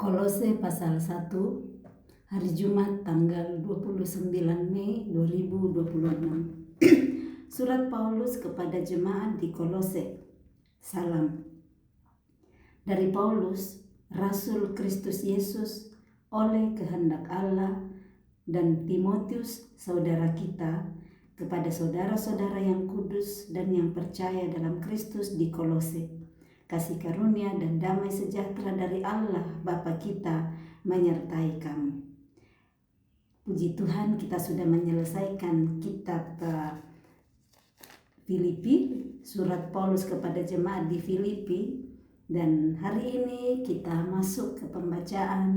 Kolose pasal 1, hari Jumat tanggal 29 Mei 2026. Surat Paulus kepada jemaat di Kolose. Salam. Dari Paulus, Rasul Kristus Yesus, oleh kehendak Allah, dan Timotius, saudara kita, kepada saudara-saudara yang kudus dan yang percaya dalam Kristus di Kolose. Kasih karunia dan damai sejahtera dari Allah Bapa kita menyertai kamu. Puji Tuhan, kita sudah menyelesaikan kitab Filipi, surat Paulus kepada jemaat di Filipi, dan hari ini kita masuk ke pembacaan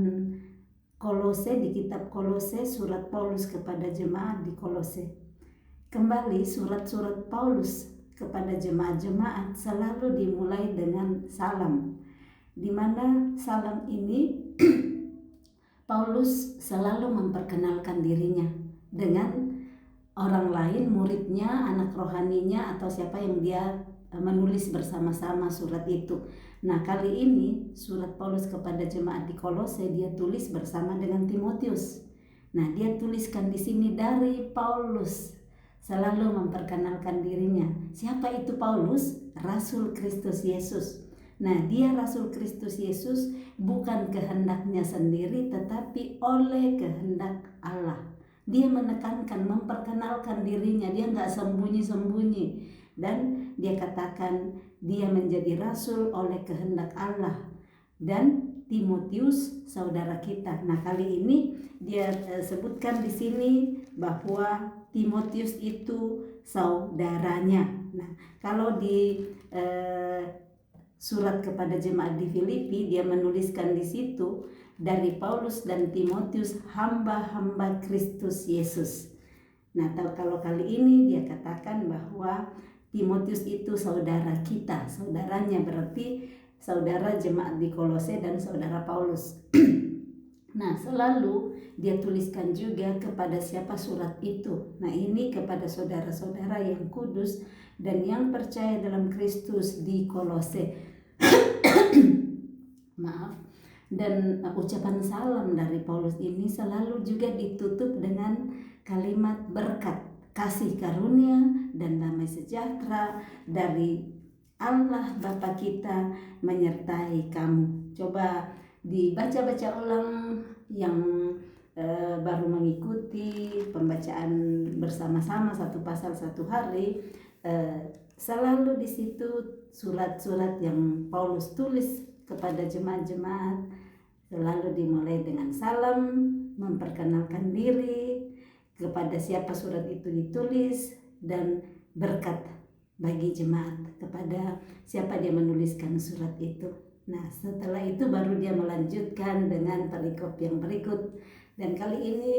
Kolose, di kitab Kolose, surat Paulus kepada jemaat di Kolose. Kembali surat-surat Paulus kepada jemaat-jemaat selalu dimulai dengan salam, di mana salam ini Paulus selalu memperkenalkan dirinya dengan orang lain, muridnya, anak rohaninya, atau siapa yang dia menulis bersama-sama surat itu. Nah, kali ini surat Paulus kepada jemaat di Kolose dia tulis bersama dengan Timotius. Nah, dia tuliskan di sini dari Paulus, selalu memperkenalkan dirinya. Siapa itu Paulus? Rasul Kristus Yesus. Nah, dia Rasul Kristus Yesus bukan kehendaknya sendiri, tetapi oleh kehendak Allah. Dia menekankan, memperkenalkan dirinya. Dia nggak sembunyi-sembunyi. Dan dia katakan dia menjadi rasul oleh kehendak Allah. Dan Timotius, saudara kita. Nah, kali ini dia sebutkan di sini bahwa Timotius itu saudaranya. Nah, kalau di surat kepada jemaat di Filipi, dia menuliskan di situ dari Paulus dan Timotius, hamba-hamba Kristus Yesus. Nah, kalau kali ini dia katakan bahwa Timotius itu saudara kita, saudaranya, berarti saudara jemaat di Kolose dan saudara Paulus. Nah, selalu dia tuliskan juga kepada siapa surat itu. Nah, ini kepada saudara-saudara yang kudus dan yang percaya dalam Kristus di Kolose. Maaf. Dan ucapan salam dari Paulus ini selalu juga ditutup dengan kalimat berkat, kasih karunia dan damai sejahtera dari Allah Bapa kita menyertai kamu. Coba dibaca-baca ulang yang baru mengikuti pembacaan bersama-sama satu pasal satu hari. Selalu di situ surat-surat yang Paulus tulis kepada jemaat-jemaat selalu dimulai dengan salam, memperkenalkan diri, kepada siapa surat itu ditulis, dan berkat bagi jemaat kepada siapa dia menuliskan surat itu. Nah, setelah itu baru dia melanjutkan dengan perikop yang berikut. Dan kali ini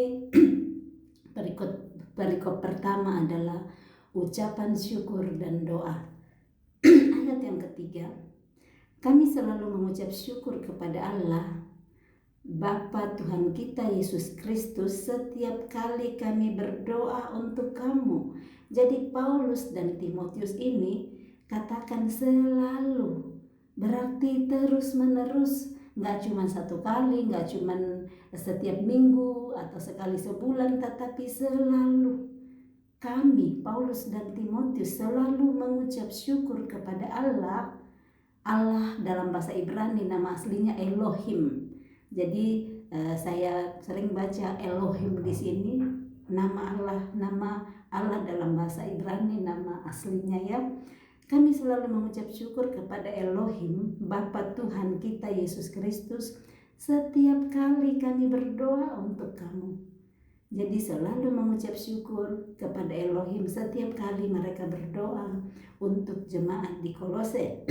perikop pertama adalah ucapan syukur dan doa. Ayat yang ketiga, kami selalu mengucap syukur kepada Allah Bapa Tuhan kita Yesus Kristus setiap kali kami berdoa untuk kamu. Jadi Paulus dan Timotius ini katakan selalu, berarti terus menerus, gak cuma satu kali, gak cuma setiap minggu atau sekali sebulan, tetapi selalu kami, Paulus dan Timotius, selalu mengucap syukur kepada Allah. Allah dalam bahasa Ibrani nama aslinya Elohim. Jadi saya sering baca Elohim di sini, nama Allah dalam bahasa Ibrani nama aslinya ya. Kami selalu mengucap syukur kepada Elohim, Bapa Tuhan kita Yesus Kristus, setiap kali kami berdoa untuk kamu. Jadi selalu mengucap syukur kepada Elohim setiap kali mereka berdoa untuk jemaat di Kolose.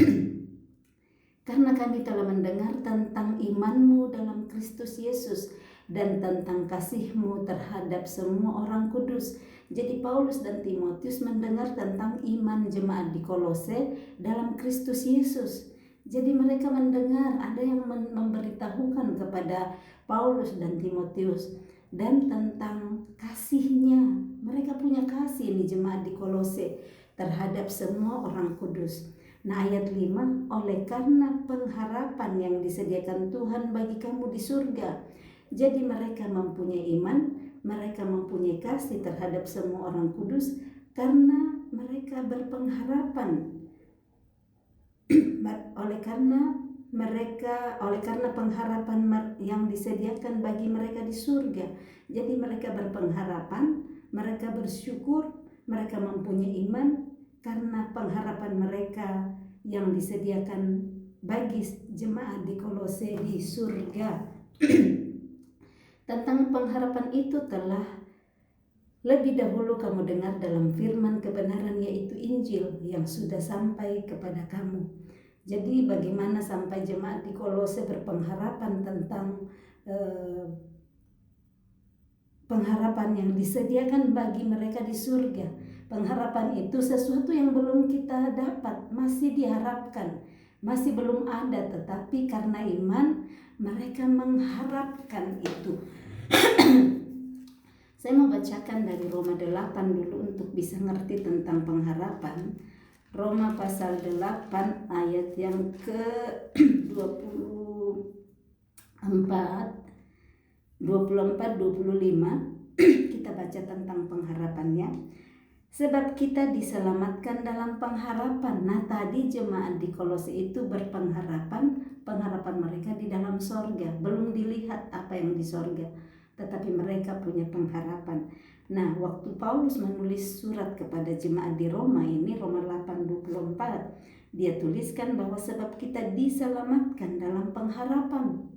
Karena kami telah mendengar tentang imanmu dalam Kristus Yesus dan tentang kasihmu terhadap semua orang kudus. Jadi Paulus dan Timotius mendengar tentang iman jemaat di Kolose dalam Kristus Yesus. Jadi mereka mendengar, ada yang memberitahukan kepada Paulus dan Timotius, dan tentang kasihnya. Mereka punya kasih nih jemaat di Kolose terhadap semua orang kudus. Nah ayat 5, oleh karena pengharapan yang disediakan Tuhan bagi kamu di surga. Jadi mereka mempunyai iman, mereka mempunyai kasih terhadap semua orang kudus karena mereka berpengharapan. oleh karena pengharapan yang disediakan bagi mereka di surga. Jadi mereka berpengharapan, mereka bersyukur, mereka mempunyai iman karena pengharapan mereka yang disediakan bagi jemaat di Kolose di surga. Tentang pengharapan itu telah lebih dahulu kamu dengar dalam firman kebenaran, yaitu Injil yang sudah sampai kepada kamu. Jadi bagaimana sampai jemaat di Kolose berpengharapan tentang pengharapan yang disediakan bagi mereka di surga. Pengharapan itu sesuatu yang belum kita dapat, masih diharapkan, masih belum ada, tetapi karena iman mereka mengharapkan itu. Saya mau bacakan dari Roma 8 dulu untuk bisa ngerti tentang pengharapan. Roma pasal 8 ayat yang ke-24, 25 kita baca tentang pengharapannya. Sebab kita diselamatkan dalam pengharapan. Nah tadi jemaat di Kolose itu berpengharapan, pengharapan mereka di dalam sorga. Belum dilihat apa yang di sorga, tetapi mereka punya pengharapan. Nah waktu Paulus menulis surat kepada jemaat di Roma ini, Roma 8:24, dia tuliskan bahwa sebab kita diselamatkan dalam pengharapan.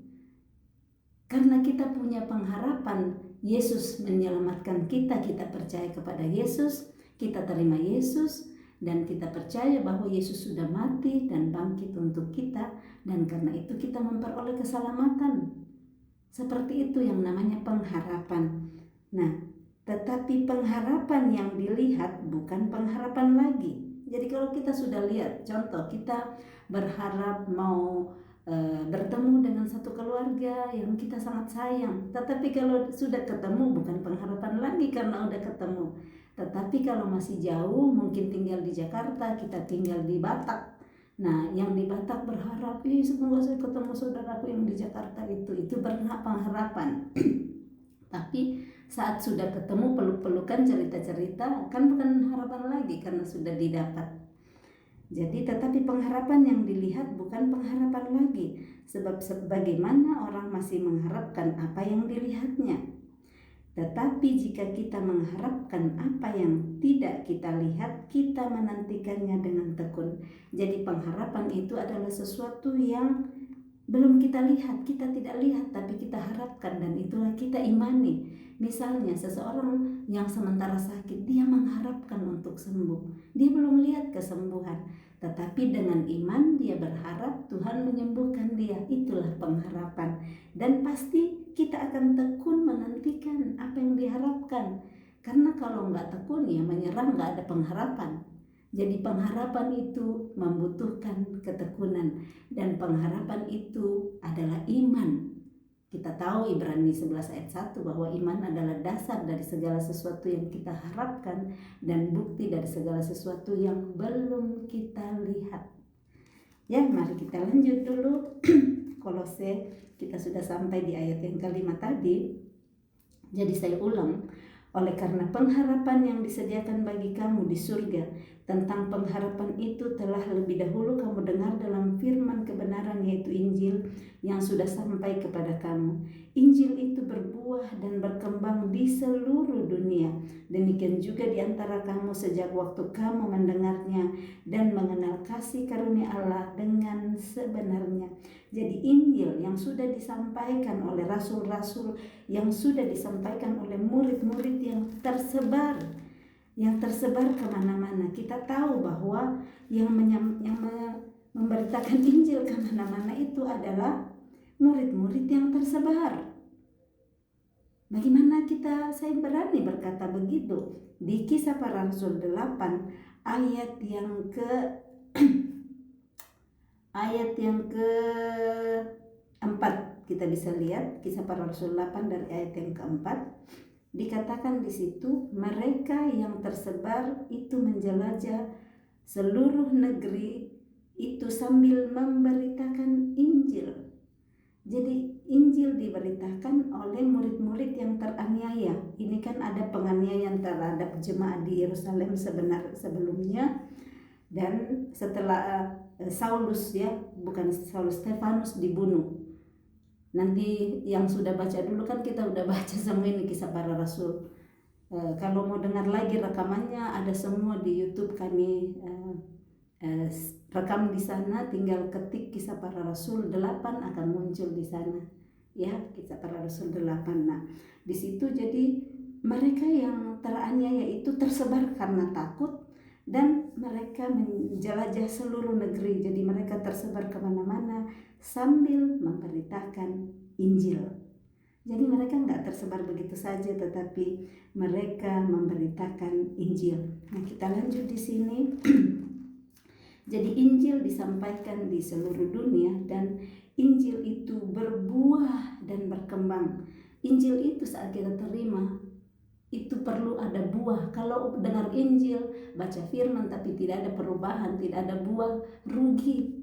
Karena kita punya pengharapan, Yesus menyelamatkan kita, kita percaya kepada Yesus, kita terima Yesus, dan kita percaya bahwa Yesus sudah mati dan bangkit untuk kita, dan karena itu kita memperoleh keselamatan. Seperti itu yang namanya pengharapan. Nah, tetapi pengharapan yang dilihat bukan pengharapan lagi. Jadi kalau kita sudah lihat, contoh kita berharap mau bertemu dengan satu keluarga yang kita sangat sayang, tetapi kalau sudah ketemu bukan pengharapan lagi karena udah ketemu. Tetapi kalau masih jauh, mungkin tinggal di Jakarta, kita tinggal di Batak. Nah, yang di Batak berharap, semoga saya ketemu saudaraku yang di Jakarta itu pengharapan. Tapi saat sudah ketemu, peluk-pelukan, cerita-cerita, kan bukan harapan lagi karena sudah didapat. Jadi tetapi pengharapan yang dilihat bukan pengharapan lagi, sebab bagaimana orang masih mengharapkan apa yang dilihatnya. Tetapi jika kita mengharapkan apa yang tidak kita lihat, kita menantikannya dengan tekun. Jadi pengharapan itu adalah sesuatu yang belum kita lihat, kita tidak lihat, tapi kita harapkan, dan itulah kita imani. Misalnya seseorang yang sementara sakit, dia mengharapkan untuk sembuh. Dia belum lihat kesembuhan, tetapi dengan iman dia berharap Tuhan menyembuhkan dia. Itulah pengharapan. Dan pasti kita akan tekun menantikan apa yang diharapkan. Karena kalau nggak tekun ya menyerah, nggak ada pengharapan. Jadi pengharapan itu membutuhkan ketekunan, dan pengharapan itu adalah iman. Kita tahu Ibrani 11 ayat 1 bahwa iman adalah dasar dari segala sesuatu yang kita harapkan dan bukti dari segala sesuatu yang belum kita lihat. Ya, mari kita lanjut dulu. Kolose, kita sudah sampai di ayat yang kelima tadi. Jadi saya ulang, oleh karena pengharapan yang disediakan bagi kamu di surga. Tentang pengharapan itu telah lebih dahulu kamu dengar dalam firman kebenaran, yaitu Injil yang sudah sampai kepada kamu. Injil itu berbuah dan berkembang di seluruh dunia. Demikian juga di antara kamu sejak waktu kamu mendengarnya dan mengenal kasih karunia Allah dengan sebenarnya. Jadi Injil yang sudah disampaikan oleh rasul-rasul, yang sudah disampaikan oleh murid-murid yang tersebar kemana-mana. Kita tahu bahwa yang memberitakan Injil kemana-mana itu adalah murid-murid yang tersebar. Bagaimana saya berani berkata begitu? Di Kisah Para Rasul 8 ayat yang ke-4 kita bisa lihat Kisah Para Rasul 8 dari ayat yang ke-4. Dikatakan di situ, mereka yang tersebar itu menjelajah seluruh negeri itu sambil memberitakan Injil. Jadi Injil diberitakan oleh murid-murid yang teraniaya. Ini kan ada penganiayaan terhadap jemaat di Yerusalem sebelumnya, dan setelah Saulus Stefanus dibunuh. Nanti yang sudah baca dulu kan kita udah baca semua ini kisah para rasul. Kalau mau dengar lagi rekamannya ada semua di YouTube kami rekam di sana, tinggal ketik kisah para rasul 8 akan muncul di sana. Ya, kisah para rasul 8. Nah, di situ jadi mereka yang teraniaya itu tersebar karena takut dan mereka menjelajah seluruh negeri. Jadi mereka tersebar kemana-mana sambil memberitakan Injil. Jadi mereka nggak tersebar begitu saja, tetapi mereka memberitakan Injil. Nah, kita lanjut di sini. Jadi Injil disampaikan di seluruh dunia dan Injil itu berbuah dan berkembang. Injil itu saat kita terima itu perlu ada buah. Kalau dengar Injil, baca firman tapi tidak ada perubahan, tidak ada buah, rugi.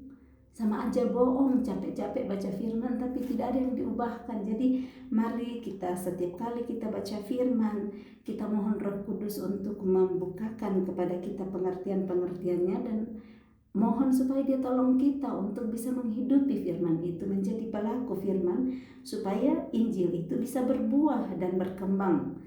Sama aja bohong, capek-capek baca firman tapi tidak ada yang diubahkan. Jadi mari kita setiap kali kita baca firman, kita mohon Roh Kudus untuk membukakan kepada kita pengertian-pengertiannya dan mohon supaya dia tolong kita untuk bisa menghidupi firman itu, menjadi pelaku firman, supaya Injil itu bisa berbuah dan berkembang.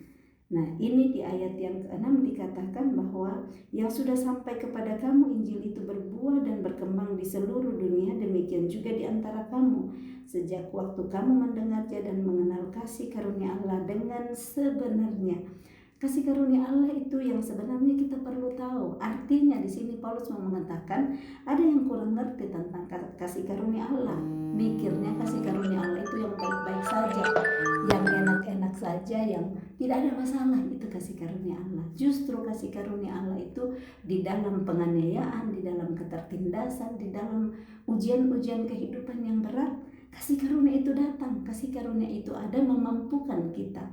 Nah, ini di ayat yang ke-6 dikatakan bahwa yang sudah sampai kepada kamu Injil itu berbuah dan berkembang di seluruh dunia, demikian juga di antara kamu, sejak waktu kamu mendengarnya dan mengenal kasih karunia Allah dengan sebenarnya. Kasih karunia Allah itu yang sebenarnya kita perlu tahu. Artinya di sini Paulus mau mengatakan ada yang kurang ngerti tentang kasih karunia Allah. Mikirnya kasih karunia Allah itu yang baik-baik saja, yang enak-enak saja, yang tidak ada masalah, itu kasih karunia Allah. Justru kasih karunia Allah itu di dalam penganiayaan, di dalam ketertindasan, di dalam ujian-ujian kehidupan yang berat, kasih karunia itu datang. Kasih karunia itu ada memampukan kita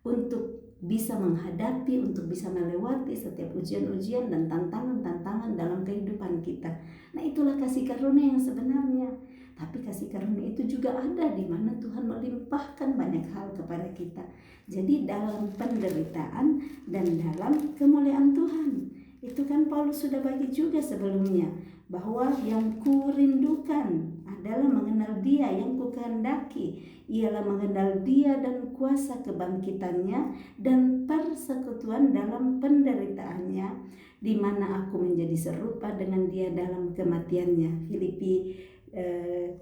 untuk bisa menghadapi, untuk bisa melewati setiap ujian-ujian dan tantangan-tantangan dalam kehidupan kita. Nah, itulah kasih karunia yang sebenarnya. Tapi kasih karunia itu juga ada di mana Tuhan melimpahkan banyak hal kepada kita. Jadi dalam penderitaan dan dalam kemuliaan Tuhan. Itu kan Paulus sudah bagi juga sebelumnya, bahwa yang kurindukan adalah mengenal Dia, yang kukehendaki ialah mengenal Dia dan kuasa kebangkitannya dan persekutuan dalam penderitaannya, di mana aku menjadi serupa dengan Dia dalam kematiannya. Filipi 3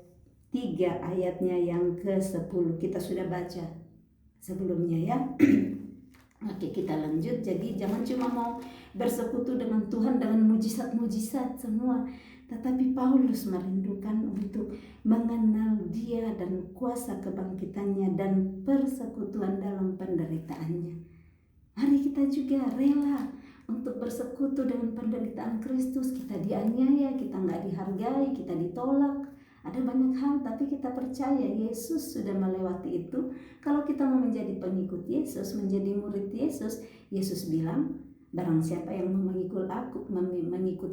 ayatnya yang ke-10 kita sudah baca sebelumnya ya. Oke, kita lanjut. Jadi jangan cuma mau bersekutu dengan Tuhan dengan mujizat-mujizat semua, tetapi Paulus merindukan untuk mengenal Dia dan kuasa kebangkitannya dan persekutuan dalam penderitaannya. Mari kita juga rela untuk bersekutu dengan penderitaan Kristus. Kita dianiaya, kita nggak dihargai, kita ditolak. Ada banyak hal, tapi kita percaya Yesus sudah melewati itu. Kalau kita mau menjadi pengikut Yesus, menjadi murid Yesus, Yesus bilang, barang siapa yang mengikut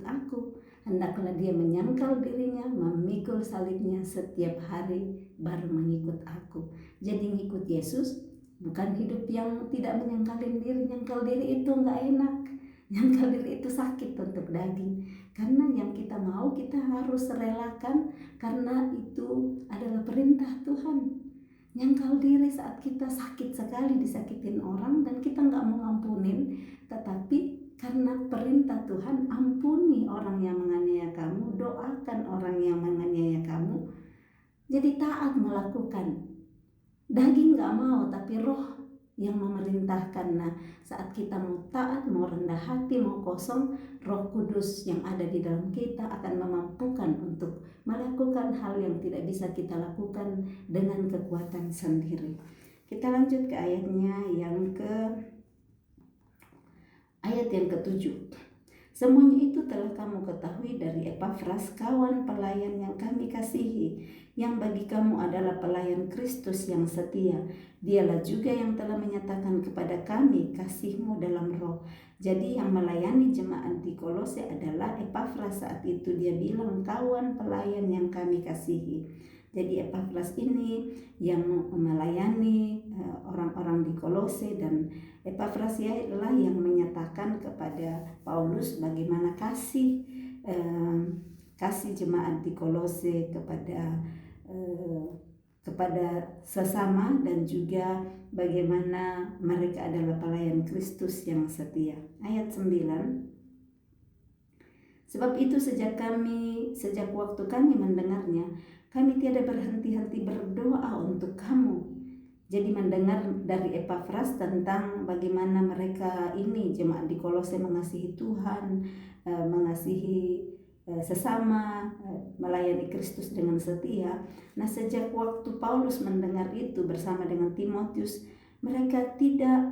aku, hendaklah dia menyangkal dirinya, memikul salibnya setiap hari, baru mengikut aku. Jadi ngikut Yesus bukan hidup yang tidak menyangkalin diri. Nyangkal diri itu nggak enak. Nyangkal diri itu sakit untuk daging. Karena yang kita mau kita harus relakan, karena itu adalah perintah Tuhan. Nyangkal diri saat kita sakit sekali disakitin orang dan kita nggak mau ngampunin, tetapi karena perintah Tuhan, ampuni orang yang menganiaya kamu, doakan orang yang menganiaya kamu. Jadi taat melakukan. Daging nggak mau, tapi roh yang memerintahkan. Nah, saat kita mau taat, mau rendah hati, mau kosong, Roh Kudus yang ada di dalam kita akan memampukan untuk melakukan hal yang tidak bisa kita lakukan dengan kekuatan sendiri. Kita lanjut ke ayat yang ke-7. Semuanya itu telah kamu ketahui dari Epafras, kawan pelayan yang kami kasihi, yang bagi kamu adalah pelayan Kristus yang setia. Dialah juga yang telah menyatakan kepada kami kasih-Mu dalam roh. Jadi yang melayani jemaat di Kolose adalah Epafras. Saat itu dia bilang, kawan pelayan yang kami kasihi. Jadi Epafras ini yang melayani orang-orang di Kolose, dan Epafras adalah yang menyatakan kepada Paulus bagaimana kasih jemaat di Kolose kepada sesama, dan juga bagaimana mereka adalah pelayan Kristus yang setia. Ayat 9. Sebab itu sejak waktu kami mendengarnya, kami tiada berhenti-henti berdoa untuk kamu. Jadi mendengar dari Epafras tentang bagaimana mereka ini jemaat di Kolose mengasihi Tuhan, mengasihi sesama, melayani Kristus dengan setia. Nah, sejak waktu Paulus mendengar itu bersama dengan Timotius, mereka tiada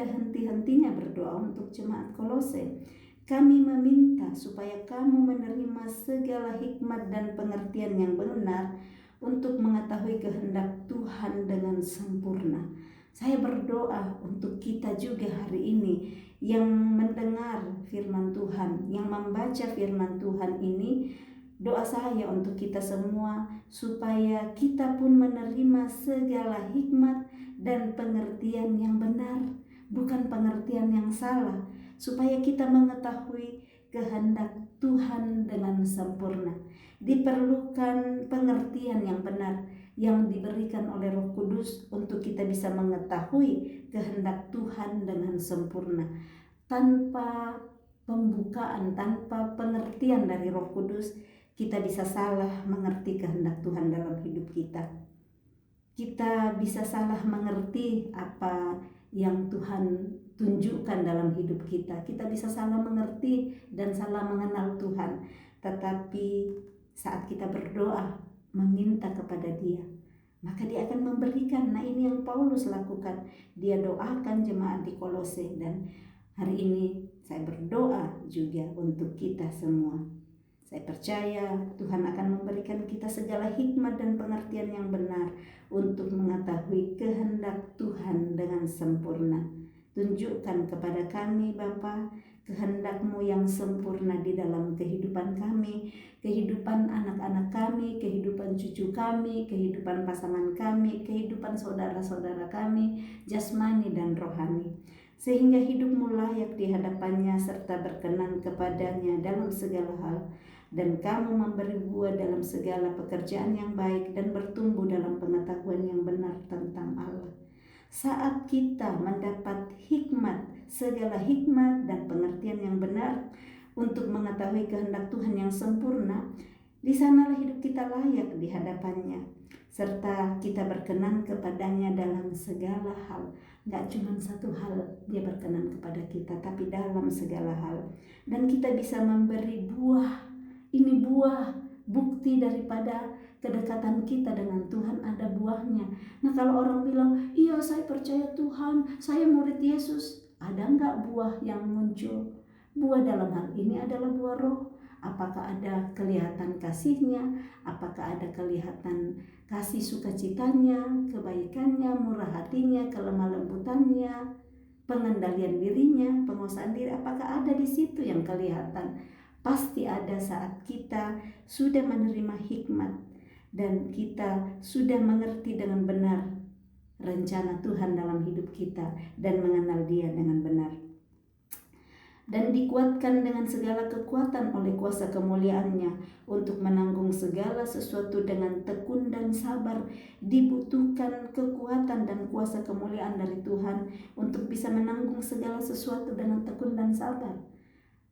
henti-hentinya berdoa untuk jemaat Kolose. Kami meminta supaya kamu menerima segala hikmat dan pengertian yang benar untuk mengetahui kehendak Tuhan dengan sempurna. Saya berdoa untuk kita juga hari ini yang mendengar firman Tuhan, yang membaca firman Tuhan ini. Doa saya untuk kita semua supaya kita pun menerima segala hikmat dan pengertian yang benar, bukan pengertian yang salah, supaya kita mengetahui kehendak Tuhan dengan sempurna. Diperlukan pengertian yang benar yang diberikan oleh Roh Kudus untuk kita bisa mengetahui kehendak Tuhan dengan sempurna. Tanpa pembukaan, tanpa pengertian dari Roh Kudus, kita bisa salah mengerti kehendak Tuhan dalam hidup kita. Kita bisa salah mengerti apa yang Tuhan tunjukkan dalam hidup kita. Kita bisa salah mengerti dan salah mengenal Tuhan. Tetapi saat kita berdoa, meminta kepada Dia, maka Dia akan memberikan. Nah, ini yang Paulus lakukan. Dia doakan jemaat di Kolose, dan hari ini saya berdoa juga untuk kita semua. Saya percaya Tuhan akan memberikan kita segala hikmat dan pengertian yang benar untuk mengetahui kehendak Tuhan dengan sempurna. Tunjukkan kepada kami Bapa kehendak-Mu yang sempurna di dalam kehidupan kami, kehidupan anak-anak kami, kehidupan cucu kami, kehidupan pasangan kami, kehidupan saudara-saudara kami, jasmani dan rohani. Sehingga hidup-Mu layak di hadapannya serta berkenan kepadanya dalam segala hal. Dan kamu memberi buah dalam segala pekerjaan yang baik dan bertumbuh dalam pengetahuan yang benar tentang Allah. Saat kita mendapat hikmat, segala hikmat dan pengertian yang benar untuk mengetahui kehendak Tuhan yang sempurna, di sanalah hidup kita layak di hadapannya, serta kita berkenan kepadanya dalam segala hal. Gak cuma satu hal Dia berkenan kepada kita, tapi dalam segala hal. Dan kita bisa memberi buah. Ini buah, bukti daripada kedekatan kita dengan Tuhan, ada buahnya. Nah, kalau orang bilang, iya saya percaya Tuhan, saya murid Yesus, ada enggak buah yang muncul? Buah dalam hal ini adalah buah roh. Apakah ada kelihatan kasihnya? Apakah ada kelihatan kasih sukacitanya, kebaikannya, murah hatinya, kelemah lembutannya, pengendalian dirinya, penguasaan diri? Apakah ada di situ yang kelihatan? Pasti ada saat kita sudah menerima hikmat dan kita sudah mengerti dengan benar rencana Tuhan dalam hidup kita dan mengenal Dia dengan benar. Dan dikuatkan dengan segala kekuatan oleh kuasa kemuliaan-Nya untuk menanggung segala sesuatu dengan tekun dan sabar. Dibutuhkan kekuatan dan kuasa kemuliaan dari Tuhan untuk bisa menanggung segala sesuatu dengan tekun dan sabar.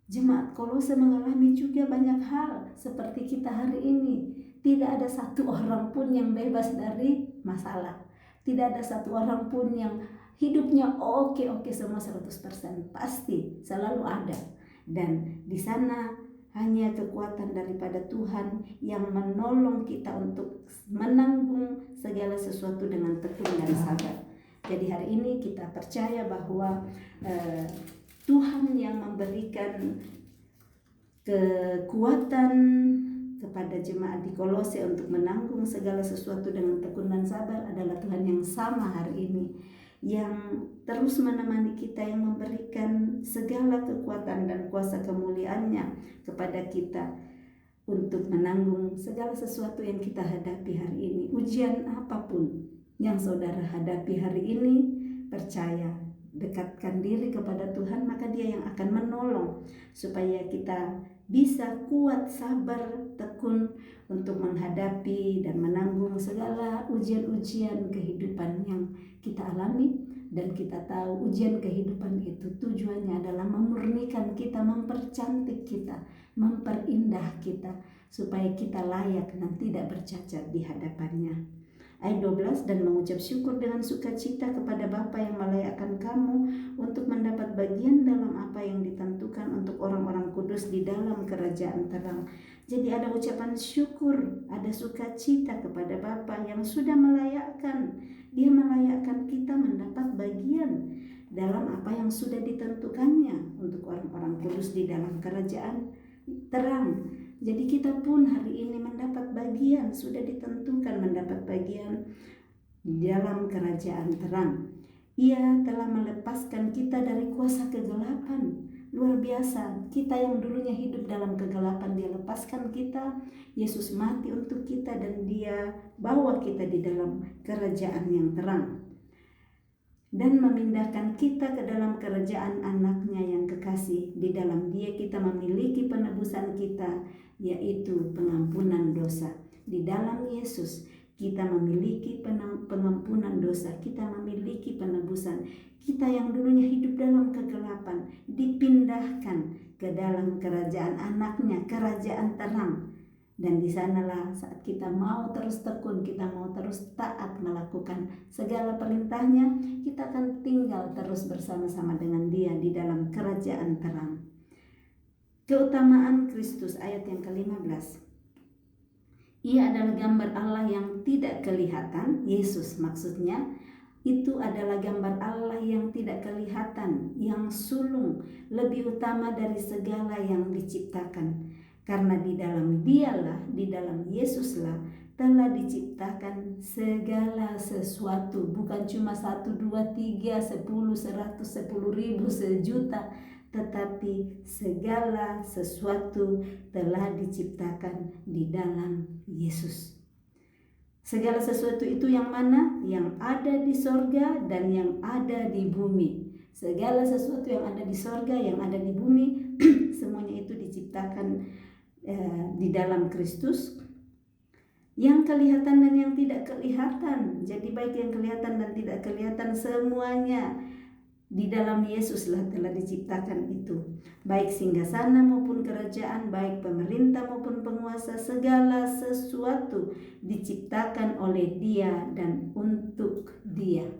Jemaat Kolose mengalami juga banyak hal seperti kita hari ini. Tidak ada satu orang pun yang bebas dari masalah. Tidak ada satu orang pun yang hidupnya oke semua 100%. Pasti selalu ada. Dan di sana hanya kekuatan daripada Tuhan yang menolong kita untuk menanggung segala sesuatu dengan tekun dan sabar. Jadi hari ini kita percaya bahwa Tuhan yang memberikan kekuatan, kepada jemaat di Kolose untuk menanggung segala sesuatu dengan tekun dan sabar adalah Tuhan yang sama hari ini, yang terus menemani kita, yang memberikan segala kekuatan dan kuasa kemuliaannya kepada kita untuk menanggung segala sesuatu yang kita hadapi hari ini. Ujian apapun yang saudara hadapi hari ini, percaya, dekatkan diri kepada Tuhan, maka Dia yang akan menolong supaya kita bisa kuat, sabar, tekun untuk menghadapi dan menanggung segala ujian-ujian kehidupan yang kita alami. Dan kita tahu ujian kehidupan itu tujuannya adalah memurnikan kita, mempercantik kita, memperindah kita, supaya kita layak dan tidak bercacat di hadapannya. Ayat 12, dan mengucap syukur dengan sukacita kepada Bapa yang melayakkan kamu untuk mendapat bagian dalam apa yang ditentukan untuk orang-orang kudus di dalam kerajaan terang. Jadi ada ucapan syukur, ada sukacita kepada Bapa yang sudah melayakkan. Dia melayakkan kita mendapat bagian dalam apa yang sudah ditentukannya untuk orang-orang kudus di dalam kerajaan terang. Jadi kita pun hari ini mendapat bagian, sudah ditentukan mendapat bagian dalam kerajaan terang. Ia telah melepaskan kita dari kuasa kegelapan. Luar biasa, kita yang dulunya hidup dalam kegelapan, Dia lepaskan kita. Yesus mati untuk kita dan Dia bawa kita di dalam kerajaan yang terang, dan memindahkan kita ke dalam kerajaan anaknya yang kekasih. Di dalam Dia kita memiliki penebusan kita, yaitu pengampunan dosa. Di dalam Yesus kita memiliki pengampunan dosa, kita memiliki penebusan. Kita yang dulunya hidup dalam kegelapan dipindahkan ke dalam kerajaan anaknya, kerajaan terang. Dan di sanalah saat kita mau terus tekun, kita mau terus taat melakukan segala perintahnya, kita akan tinggal terus bersama-sama dengan Dia di dalam kerajaan terang. Keutamaan Kristus, ayat yang ke-15. Ia adalah gambar Allah yang tidak kelihatan. Yesus maksudnya, itu adalah gambar Allah yang tidak kelihatan, yang sulung, lebih utama dari segala yang diciptakan. Karena di dalam Dialah, di dalam Yesuslah telah diciptakan segala sesuatu. Bukan cuma 1, 2, 3, 10, 100, 10.000, 1.000.000, tetapi segala sesuatu telah diciptakan di dalam Yesus. Segala sesuatu itu yang mana? Yang ada di sorga dan yang ada di bumi. Segala sesuatu yang ada di sorga, yang ada di bumi, semuanya itu diciptakan di dalam Kristus. Yang kelihatan dan yang tidak kelihatan. Jadi baik yang kelihatan dan tidak kelihatan, semuanya di dalam Yesuslah telah diciptakan itu. Baik singgasana maupun kerajaan, baik pemerintah maupun penguasa, segala sesuatu diciptakan oleh Dia dan untuk Dia.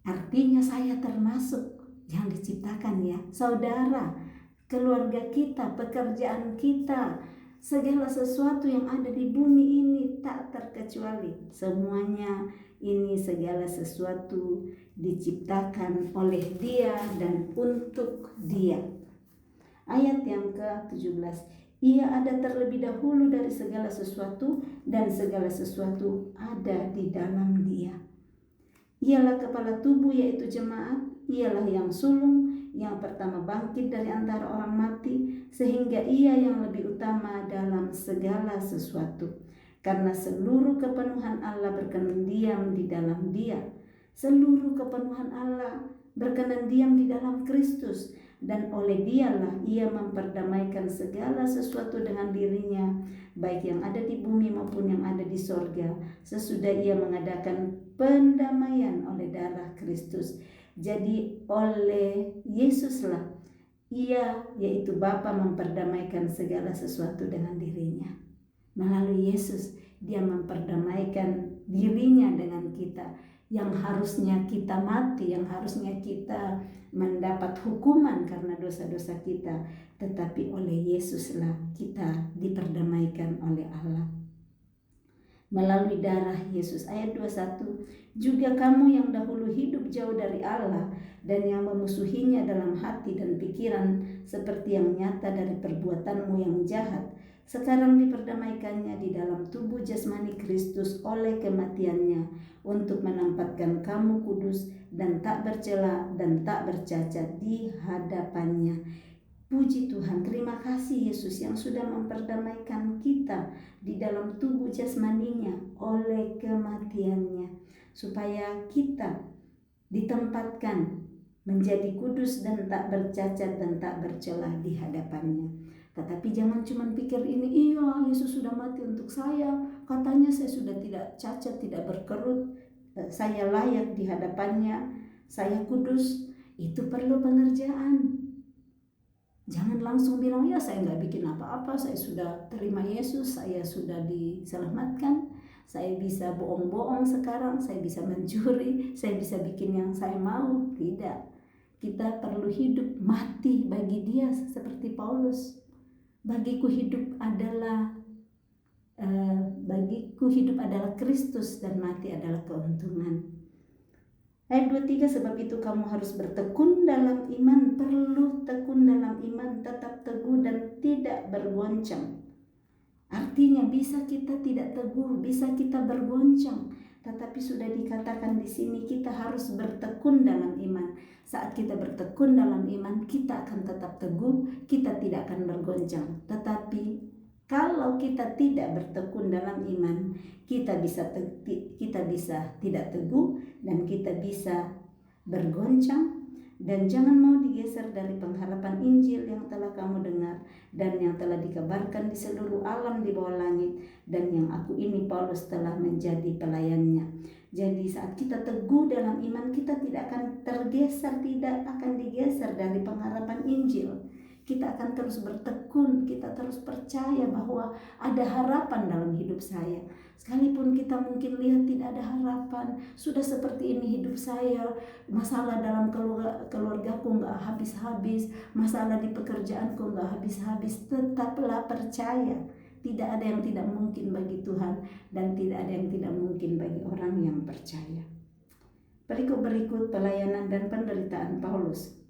Artinya saya termasuk yang diciptakan ya. Saudara, keluarga kita, pekerjaan kita, segala sesuatu yang ada di bumi ini tak terkecuali. Semuanya ini, segala sesuatu diciptakan oleh Dia dan untuk Dia. Ayat yang ke-17. Ia ada terlebih dahulu dari segala sesuatu dan segala sesuatu ada di dalam Dia. Ialah kepala tubuh, yaitu jemaat. Ialah yang sulung, yang pertama bangkit dari antara orang mati, sehingga Ia yang lebih utama dalam segala sesuatu. Karena seluruh kepenuhan Allah berkenan diam di dalam Dia. Seluruh kepenuhan Allah berkenan diam di dalam Kristus, dan oleh Dialah Ia memperdamaikan segala sesuatu dengan dirinya, baik yang ada di bumi maupun yang ada di sorga, sesudah Ia mengadakan pendamaian oleh darah Kristus. Jadi oleh Yesuslah Ia, yaitu Bapa, memperdamaikan segala sesuatu dengan dirinya. Melalui Yesus Dia memperdamaikan dirinya dengan kita. Yang harusnya kita mati, yang harusnya kita mendapat hukuman karena dosa-dosa kita, tetapi oleh Yesuslah kita diperdamaikan oleh Allah melalui darah Yesus. Ayat 21. Juga kamu yang dahulu hidup jauh dari Allah dan yang memusuhinya dalam hati dan pikiran, seperti yang nyata dari perbuatanmu yang jahat, sekarang diperdamaikannya di dalam tubuh jasmani Kristus oleh kematiannya, untuk menempatkan kamu kudus dan tak bercela dan tak bercacat di hadapannya. Puji Tuhan, terima kasih Yesus yang sudah memperdamaikan kita di dalam tubuh jasmaninya oleh kematiannya, supaya kita ditempatkan menjadi kudus dan tak bercacat dan tak bercela di hadapannya. Tetapi jangan cuma pikir ini, iya Yesus sudah mati untuk saya, katanya saya sudah tidak cacat, tidak berkerut, saya layak di hadapannya, saya kudus. Itu perlu pengerjaan. Jangan langsung bilang, ya saya nggak bikin apa-apa, saya sudah terima Yesus, saya sudah diselamatkan, saya bisa bohong-bohong sekarang, saya bisa mencuri, saya bisa bikin yang saya mau. Tidak, kita perlu hidup mati bagi Dia seperti Paulus. Bagiku hidup adalah Kristus dan mati adalah keuntungan. Ayat 23, sebab itu kamu harus bertekun dalam iman, perlu tekun dalam iman, tetap teguh dan tidak bergoncang. Artinya bisa kita tidak teguh, bisa kita bergoncang, tetapi sudah dikatakan di sini kita harus bertekun dalam iman. Saat kita bertekun dalam iman, kita akan tetap teguh, kita tidak akan bergoncang. Tetapi kalau kita tidak bertekun dalam iman, kita bisa tidak teguh dan kita bisa bergoncang. Dan jangan mau digeser dari pengharapan Injil yang telah kamu dengar dan yang telah dikabarkan di seluruh alam di bawah langit, dan yang aku ini Paulus telah menjadi pelayannya. Jadi saat kita teguh dalam iman, kita tidak akan tergeser, tidak akan digeser dari pengharapan Injil. Kita akan terus bertekun, kita terus percaya bahwa ada harapan dalam hidup saya. Sekalipun kita mungkin lihat tidak ada harapan, sudah seperti ini hidup saya, masalah dalam keluargaku nggak habis-habis, masalah di pekerjaanku nggak habis-habis, tetaplah percaya. Tidak ada yang tidak mungkin bagi Tuhan dan tidak ada yang tidak mungkin bagi orang yang percaya. Berikut pelayanan dan penderitaan Paulus.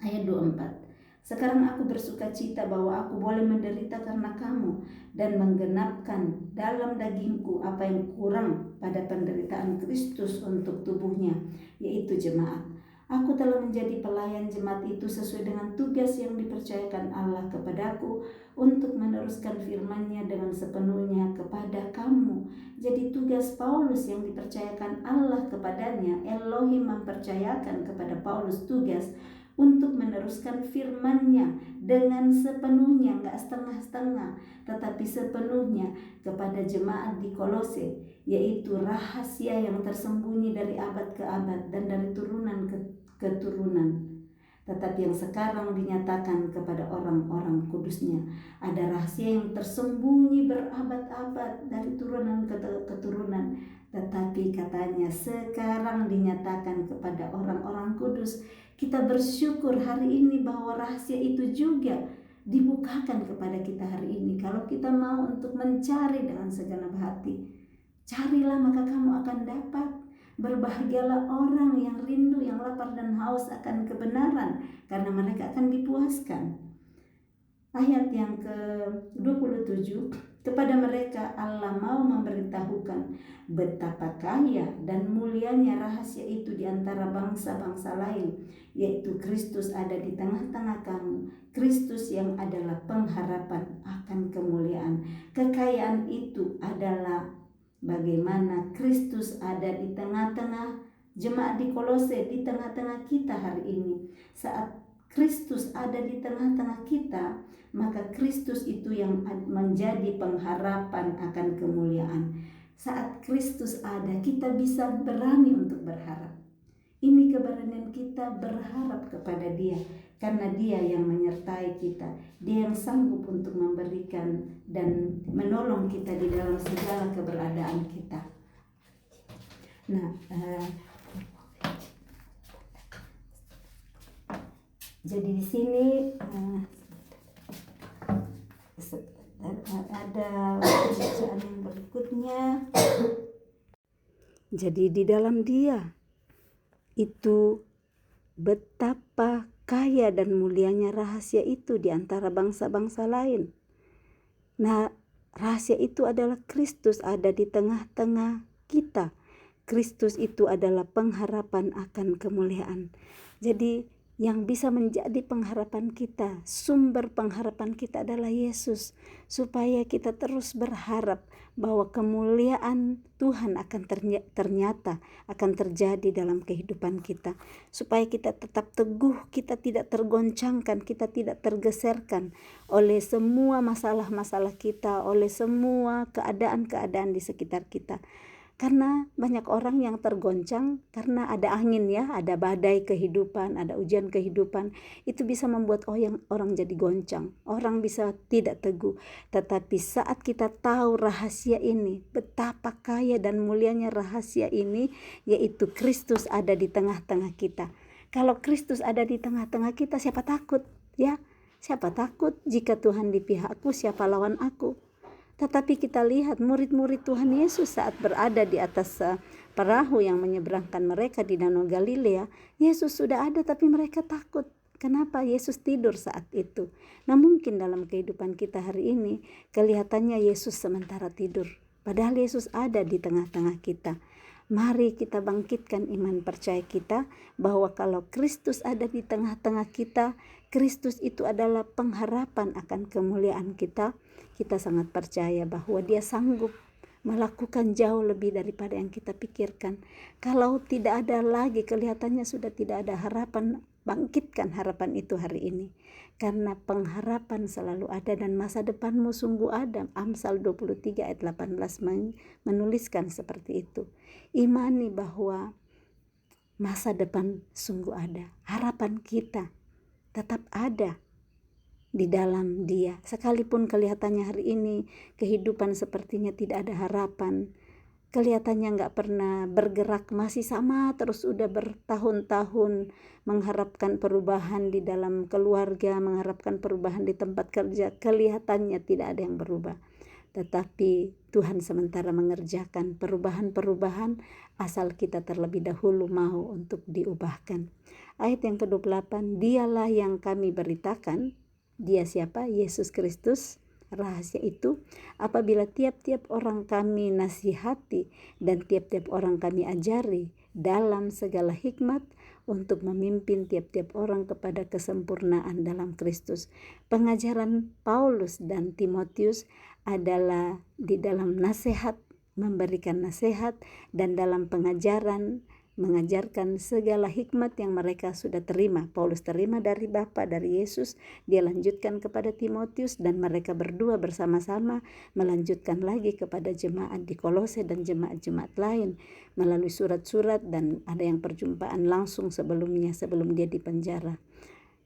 Ayat 24. Sekarang aku bersuka cita bahwa aku boleh menderita karena kamu dan menggenapkan dalam dagingku apa yang kurang pada penderitaan Kristus untuk tubuhnya, yaitu jemaat. Aku telah menjadi pelayan jemaat itu sesuai dengan tugas yang dipercayakan Allah kepadaku untuk meneruskan firman-Nya dengan sepenuhnya kepada kamu. Jadi tugas Paulus yang dipercayakan Allah kepadanya, Elohim mempercayakan kepada Paulus tugas untuk meneruskan firman-Nya dengan sepenuhnya, enggak setengah-setengah, tetapi sepenuhnya kepada jemaat di Kolose, yaitu rahasia yang tersembunyi dari abad ke abad dan dari turunan ke turunan, tetapi yang sekarang dinyatakan kepada orang-orang kudusnya. Ada rahasia yang tersembunyi berabad-abad dari turunan ke turunan, tetapi katanya sekarang dinyatakan kepada orang-orang kudus. Kita bersyukur hari ini bahwa rahasia itu juga dibukakan kepada kita hari ini. Kalau kita mau untuk mencari dengan segenap hati, carilah maka kamu akan dapat. Berbahagialah orang yang rindu, yang lapar dan haus akan kebenaran, karena mereka akan dipuaskan. Ayat yang ke-27, kepada mereka Allah mau memberitahukan betapa kaya dan mulianya rahasia itu di antara bangsa-bangsa lain, yaitu Kristus ada di tengah-tengah kamu, Kristus yang adalah pengharapan akan kemuliaan. Kekayaan itu adalah bagaimana Kristus ada di tengah-tengah jemaat di Kolose, di tengah-tengah kita hari ini. Saat Kristus ada di tengah-tengah kita, maka Kristus itu yang menjadi pengharapan akan kemuliaan. Saat Kristus ada, kita bisa berani untuk berharap. Ini keberanian kita berharap kepada Dia, karena Dia yang menyertai kita, Dia yang sanggup untuk memberikan dan menolong kita di dalam segala keberadaan kita. Nah, jadi di sini ada bacaan yang berikutnya. Jadi di dalam Dia itu betapa kaya dan mulianya rahasia itu di antara bangsa-bangsa lain. Nah, rahasia itu adalah Kristus ada di tengah-tengah kita. Kristus itu adalah pengharapan akan kemuliaan. Jadi yang bisa menjadi pengharapan kita, sumber pengharapan kita adalah Yesus, supaya kita terus berharap bahwa kemuliaan Tuhan akan ternyata akan terjadi dalam kehidupan kita, supaya kita tetap teguh, kita tidak tergoncangkan, kita tidak tergeserkan oleh semua masalah-masalah kita, oleh semua keadaan-keadaan di sekitar kita. Karena banyak orang yang tergoncang karena ada angin ya, ada badai kehidupan, ada ujian kehidupan. Itu bisa membuat orang jadi goncang, orang bisa tidak teguh. Tetapi saat kita tahu rahasia ini, betapa kaya dan mulianya rahasia ini, yaitu Kristus ada di tengah-tengah kita. Kalau Kristus ada di tengah-tengah kita, siapa takut? Ya, siapa takut? Jika Tuhan di pihakku, siapa lawan aku? Tetapi kita lihat murid-murid Tuhan Yesus saat berada di atas perahu yang menyeberangkan mereka di Danau Galilea, Yesus sudah ada tapi mereka takut. Kenapa? Yesus tidur saat itu. Nah, mungkin dalam kehidupan kita hari ini kelihatannya Yesus sementara tidur, padahal Yesus ada di tengah-tengah kita. Mari kita bangkitkan iman percaya kita bahwa kalau Kristus ada di tengah-tengah kita, Kristus itu adalah pengharapan akan kemuliaan kita. Kita sangat percaya bahwa Dia sanggup melakukan jauh lebih daripada yang kita pikirkan. Kalau tidak ada lagi, kelihatannya sudah tidak ada harapan, bangkitkan harapan itu hari ini. Karena pengharapan selalu ada dan masa depanmu sungguh ada. Amsal 23 ayat 18 menuliskan seperti itu. Imani bahwa masa depan sungguh ada. Harapan kita tetap ada di dalam Dia. Sekalipun kelihatannya hari ini kehidupan sepertinya tidak ada harapan, kelihatannya nggak pernah bergerak, masih sama terus, udah bertahun-tahun mengharapkan perubahan di dalam keluarga, mengharapkan perubahan di tempat kerja, kelihatannya tidak ada yang berubah. Tetapi Tuhan sementara mengerjakan perubahan-perubahan asal kita terlebih dahulu mau untuk diubahkan. Ayat yang ke-28, Dialah yang kami beritakan. Dia siapa? Yesus Kristus. Rahasia itu apabila tiap-tiap orang kami nasihati dan tiap-tiap orang kami ajari dalam segala hikmat untuk memimpin tiap-tiap orang kepada kesempurnaan dalam Kristus. Pengajaran Paulus dan Timotius adalah di dalam nasihat, memberikan nasihat, dan dalam pengajaran mengajarkan segala hikmat yang mereka sudah terima. Paulus terima dari Bapa, dari Yesus, dia lanjutkan kepada Timotius, dan mereka berdua bersama-sama melanjutkan lagi kepada jemaat di Kolose dan jemaat-jemaat lain melalui surat-surat, dan ada yang perjumpaan langsung sebelumnya sebelum dia dipenjara.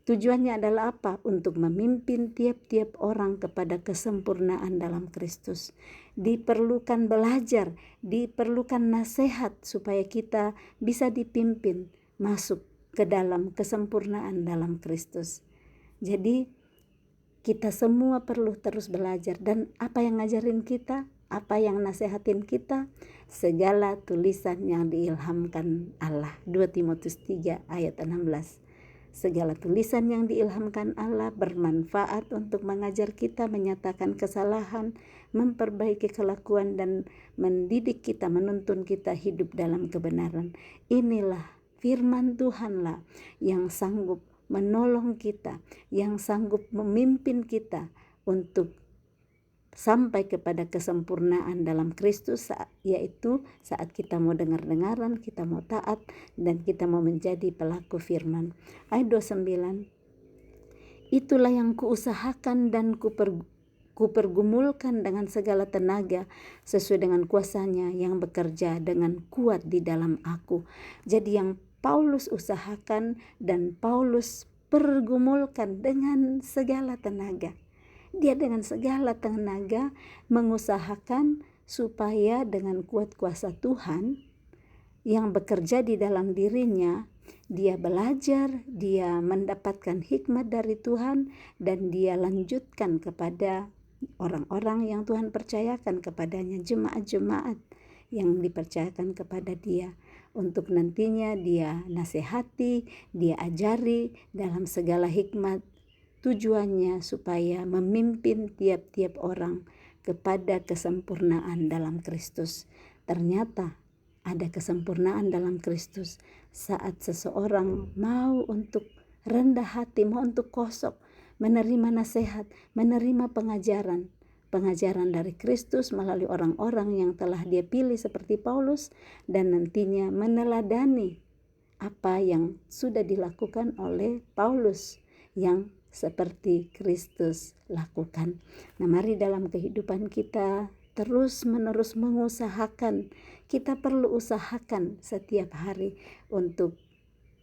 Tujuannya adalah apa? Untuk memimpin tiap-tiap orang kepada kesempurnaan dalam Kristus. Diperlukan belajar, diperlukan nasihat supaya kita bisa dipimpin masuk ke dalam kesempurnaan dalam Kristus. Jadi kita semua perlu terus belajar. Dan apa yang ngajarin kita? Apa yang nasihatin kita? Segala tulisan yang diilhamkan Allah. 2 Timotius 3 ayat 16. Segala tulisan yang diilhamkan Allah bermanfaat untuk mengajar kita, menyatakan kesalahan, memperbaiki kelakuan, dan mendidik kita, menuntun kita hidup dalam kebenaran. Inilah firman Tuhanlah yang sanggup menolong kita, yang sanggup memimpin kita untuk sampai kepada kesempurnaan dalam Kristus, yaitu saat kita mau dengar-dengaran, kita mau taat, dan kita mau menjadi pelaku firman. Ayat 29, itulah yang kuusahakan dan kupergumulkan dengan segala tenaga sesuai dengan kuasanya yang bekerja dengan kuat di dalam aku. Jadi yang Paulus usahakan dan Paulus pergumulkan dengan segala tenaga. Dia dengan segala tenaga mengusahakan supaya dengan kuat kuasa Tuhan yang bekerja di dalam dirinya, dia belajar, dia mendapatkan hikmat dari Tuhan, dan dia lanjutkan kepada orang-orang yang Tuhan percayakan kepadanya, jemaat-jemaat yang dipercayakan kepada dia, untuk nantinya dia nasihati, dia ajari dalam segala hikmat tujuannya supaya memimpin tiap-tiap orang kepada kesempurnaan dalam Kristus. Ternyata ada kesempurnaan dalam Kristus saat seseorang mau untuk rendah hati, mau untuk kosong, menerima nasihat, menerima pengajaran dari Kristus melalui orang-orang yang telah dia pilih seperti Paulus, dan nantinya meneladani apa yang sudah dilakukan oleh Paulus yang seperti Kristus lakukan. Nah, mari dalam kehidupan kita terus-menerus mengusahakan, kita perlu usahakan setiap hari untuk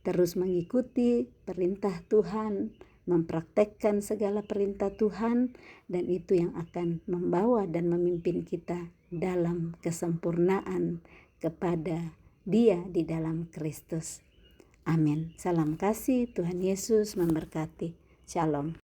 terus mengikuti perintah Tuhan, mempraktekkan segala perintah Tuhan, dan itu yang akan membawa dan memimpin kita dalam kesempurnaan kepada Dia di dalam Kristus. Amin. Salam kasih, Tuhan Yesus memberkati. Shalom.